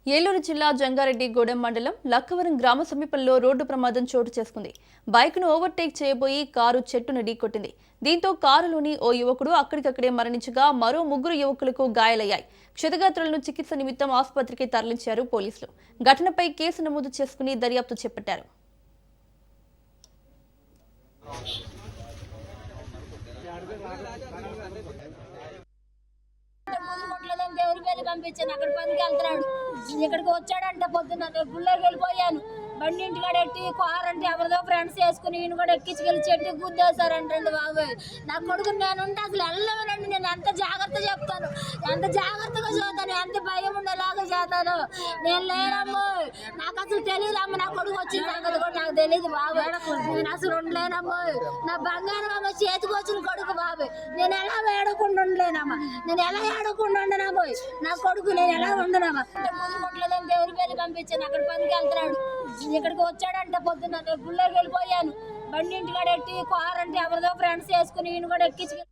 ఏలూరు జిల్లా జంగారెడ్డిగూడెం మండలం లక్కవరం గ్రామ సమీపంలో రోడ్డు ప్రమాదం చోటు చేసుకుంది. బైక్ను ఓవర్టేక్ చేయబోయి కారు చెట్టును ఢీకొట్టింది. దీంతో కారులోని ఓ యువకుడు అక్కడికక్కడే మరణించగా మరో 3 యువకులకు గాయాలయ్యాయి. క్షతగాత్రులను చికిత్స నిమిత్తం ఆసుపత్రికి తరలించారు పోలీసులు. ఘటనపై కేసు నమోదు చేసుకుని దర్యాప్తు చేపట్టారు. దేవుని పేరు పంపించాను. అక్కడ పనికి వెళ్తున్నాడు. ఇక్కడికి వచ్చాడంట. పొద్దున్న గుళ్ళోకి వెళ్ళిపోయాను. బండి ఇంటికాడ ఎట్టి కార్ అంటే ఎవరిదో ఫ్రెండ్స్ వేసుకుని ఈయన కూడా ఎక్కించుకెళ్ళి చెట్టు గుద్దేశారంటండి బాబాయ్. నా కొడుకు నేనుంటే అసలు వెళ్ళలేనండి. నేను ఎంత జాగ్రత్త చెప్తాను, ఎంత జాగ్రత్తగా చూస్తాను, ఎంత భయం ఉండేలాగా చేస్తాను. నేను లేనమ్మో, నాకు అసలు తెలియదమ్మ. నా కొడుకు వచ్చిన సంగతి కూడా నాకు తెలియదు బాబాయ్. నేను అసలు ఉండలేనమ్మో. నా బంగారం అమ్మ చేతికి వచ్చిన కొడుకు బాబాయ్. నేను ఎలా ఏడకుండా ఉండలేనమ్మా. నేను ఎలా ఏడకుండా ఉండనమ్మో. నా కొడుకు నేను ఎలా ఉండనమ్మా. ముందుకుంటలేదని దేవుని పేరు పంపించాను. అక్కడ పనికి వెళ్తున్నాడు. ఇక్కడికి వచ్చాడంట. పొద్దున్న గుళ్ళోకి వెళ్ళిపోయాను. బండి ఇంటికాడ ఎట్టి కార్ అంటే ఎవరిదో ఫ్రెండ్స్ వేసుకుని ఈయన కూడా ఎక్కించుకెళ్ళి